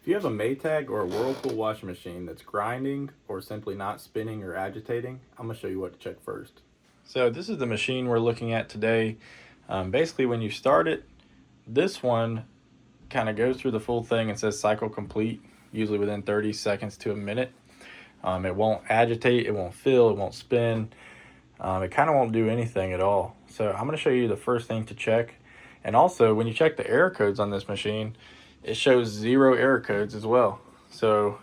If you have a Maytag or a Whirlpool washing machine that's grinding or simply not spinning or agitating, I'm going to show you what to check first. So this is the machine we're looking at today. Basically, when you start it, this one kind of goes through the full thing and says cycle complete, usually within 30 seconds to a minute. It won't agitate, it won't fill, it won't spin. It kind of won't do anything at all. So I'm going to show you the first thing to check. And also, when you check the error codes on this machine, it shows 0 error codes as well. So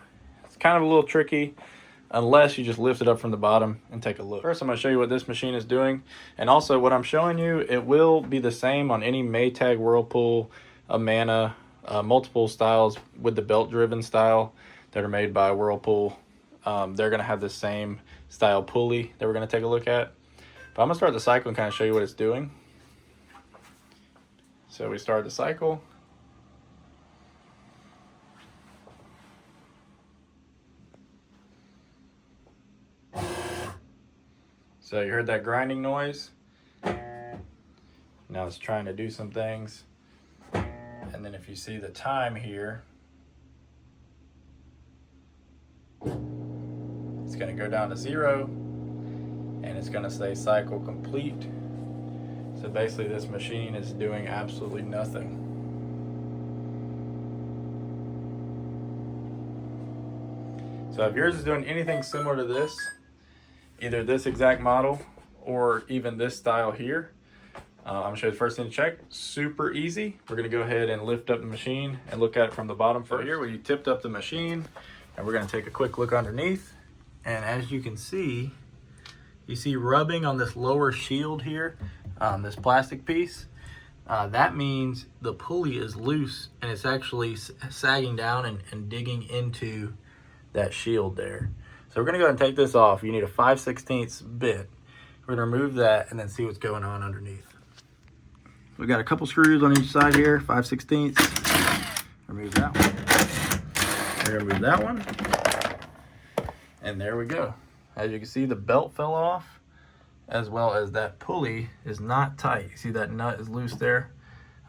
it's kind of a little tricky unless you just lift it up from the bottom and take a look. First, I'm going to show you what this machine is doing. And also what I'm showing you, it will be the same on any Maytag, Whirlpool, Amana, multiple styles with the belt-driven style that are made by Whirlpool. They're going to have the same style pulley that we're going to take a look at. But I'm going to start the cycle and kind of show you what it's doing. So we start the cycle. So you heard that grinding noise. Now it's trying to do some things. And then if you see the time here, it's going to go down to 0 and it's going to say cycle complete. So basically this machine is doing absolutely nothing. So if yours is doing anything similar to this, either this exact model or even this style here, I'm going to show you the first thing to check. Super easy. We're going to go ahead and lift up the machine and look at it from the bottom first. So here we tipped up the machine and we're going to take a quick look underneath. And as you can see, you see rubbing on this lower shield here, this plastic piece. That means the pulley is loose and it's actually sagging down and digging into that shield there. So we're going to go ahead and take this off. You need a 5/16 bit. We're going to remove that and then see what's going on underneath. We've got a couple screws on each side here, 5/16. Remove that one. We're going to remove that one. And there we go. As you can see, the belt fell off, as well as that pulley is not tight. You see that nut is loose there?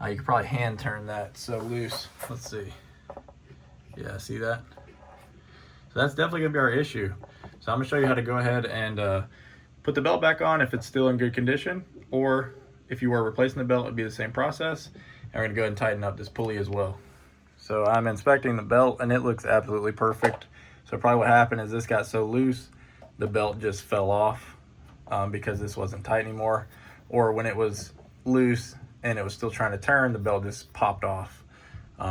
You can probably hand turn that, it's so loose. Let's see. Yeah, see that? So that's definitely going to be our issue. So I'm going to show you how to go ahead and put the belt back on if it's still in good condition, or if you were replacing the belt, it would be the same process. And we're going to go ahead and tighten up this pulley as well. So I'm inspecting the belt and it looks absolutely perfect. So probably what happened is this got so loose, the belt just fell off because this wasn't tight anymore. Or when it was loose and it was still trying to turn, the belt just popped off.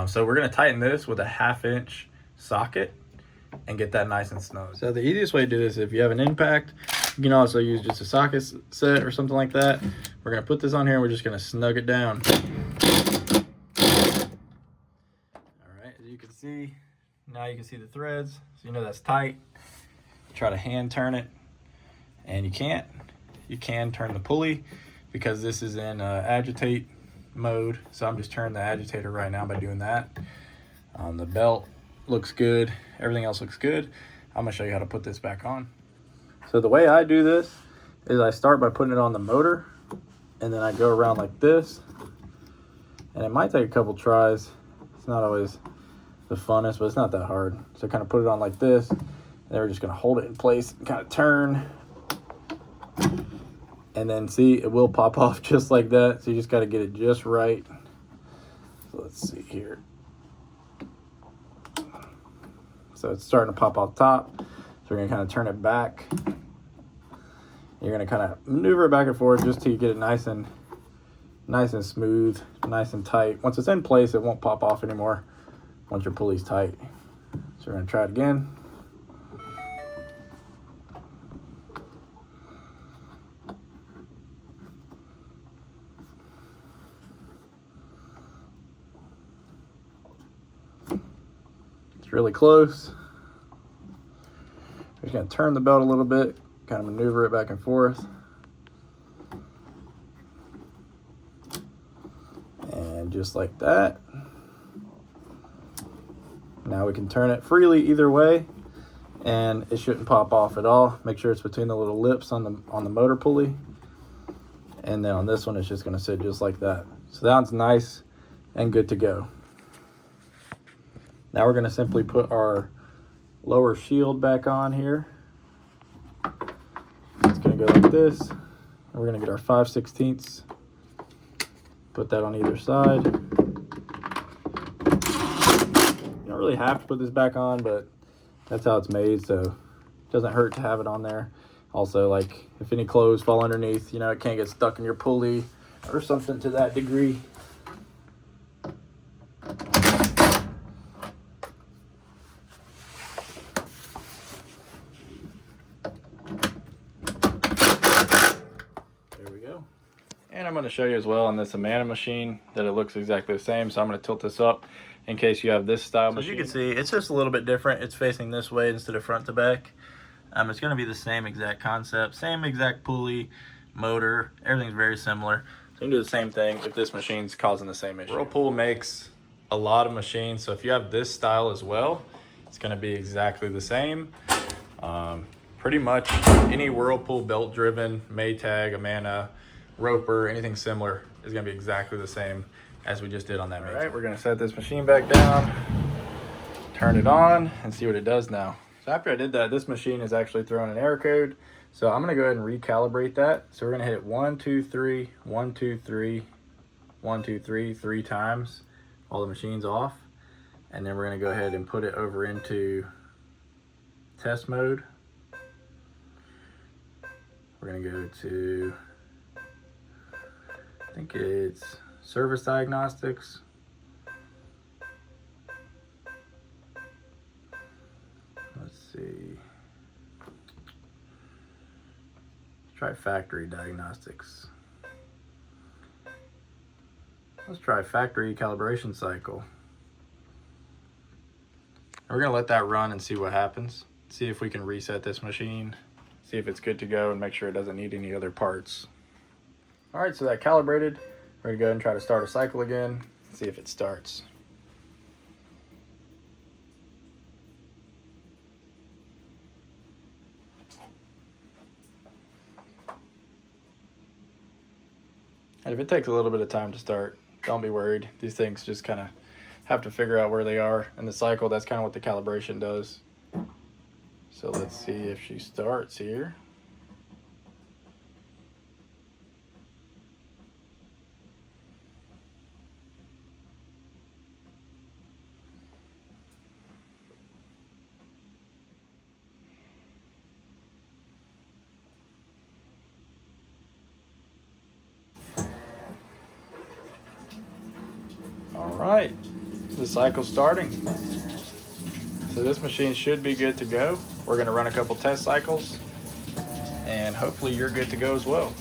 So we're going to tighten this with a 1/2" socket and get that nice and snug. So the easiest way to do this, if you have an impact, you can also use just a socket set or something like that. We're going to put this on here and we're just going to snug it down. All right, as you can see, now you can see the threads, so you know that's tight. Try to hand turn it, and you can't. You can turn the pulley because this is in agitate mode, so I'm just turning the agitator right now by doing that. The belt looks good, everything else looks good. I'm going to show you how to put this back on. So the way I do this is I start by putting it on the motor, and then I go around like this, and it might take a couple tries. It's not always the funnest, but it's not that hard. So kind of put it on like this, and then we're just going to hold it in place and kind of turn, and then see, it will pop off just like that. So you just got to get it just right. So let's see here. So it's starting to pop off top. So we're going to kind of turn it back. You're going to kind of maneuver it back and forth just till you get it nice and smooth, nice and tight. Once it's in place, it won't pop off anymore once your pulley's tight. So we're going to try it again. It's really close. We're just going to turn the belt a little bit, kind of maneuver it back and forth. And just like that. Now we can turn it freely either way, and it shouldn't pop off at all. Make sure it's between the little lips on the motor pulley. And then on this one, it's just going to sit just like that. So that one's nice and good to go. Now we're going to simply put our lower shield back on here. It's going to go like this. And we're going to get our 5/16. Put that on either side. You don't really have to put this back on, but that's how it's made, so it doesn't hurt to have it on there. Also, like, if any clothes fall underneath, you know, it can't get stuck in your pulley or something to that degree. There we go. And I'm going to show you as well on this Amana machine that it looks exactly the same. So I'm going to tilt this up in case you have this style machine. As you can see, it's just a little bit different. It's facing this way instead of front to back. It's going to be the same exact concept, same exact pulley, motor, everything's very similar. So you can do the same thing if this machine's causing the same issue. Whirlpool makes a lot of machines, so if you have this style as well, it's going to be exactly the same. Pretty much any Whirlpool belt-driven, Maytag, Amana, Roper, anything similar is going to be exactly the same as we just did on that Maytag. All right, we're going to set this machine back down, turn it on, and see what it does now. So after I did that, this machine is actually throwing an error code. So I'm going to go ahead and recalibrate that. So we're going to hit 1, 2, 3, 1, 2, 3, 1, 2, 3, 3 times while the machine's off. And then we're going to go ahead and put it over into test mode. We're going to go to, I think it's service diagnostics. Let's see. Let's try factory diagnostics. Let's try factory calibration cycle. And we're going to let that run and see what happens. See if we can reset this machine. See if it's good to go and make sure it doesn't need any other parts. All right, so that calibrated. We're going to go ahead and try to start a cycle again. See if it starts. And if it takes a little bit of time to start, don't be worried. These things just kind of have to figure out where they are in the cycle. That's kind of what the calibration does. So let's see if she starts here. All right, the cycle's starting. So this machine should be good to go. We're gonna run a couple test cycles and hopefully you're good to go as well.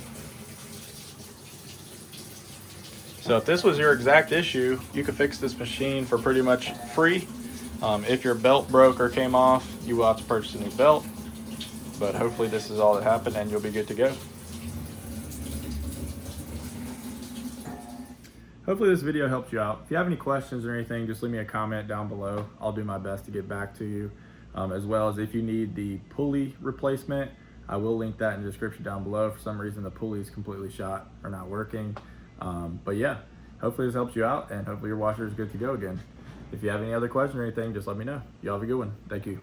So if this was your exact issue, you could fix this machine for pretty much free. If your belt broke or came off, you will have to purchase a new belt, but hopefully this is all that happened and you'll be good to go. Hopefully this video helped you out. If you have any questions or anything, just leave me a comment down below. I'll do my best to get back to you. As well as if you need the pulley replacement, I will link that in the description down below. For some reason, the pulley is completely shot or not working. But yeah, hopefully this helps you out and hopefully your washer is good to go again. If you have any other questions or anything, just let me know. Y'all have a good one. Thank you.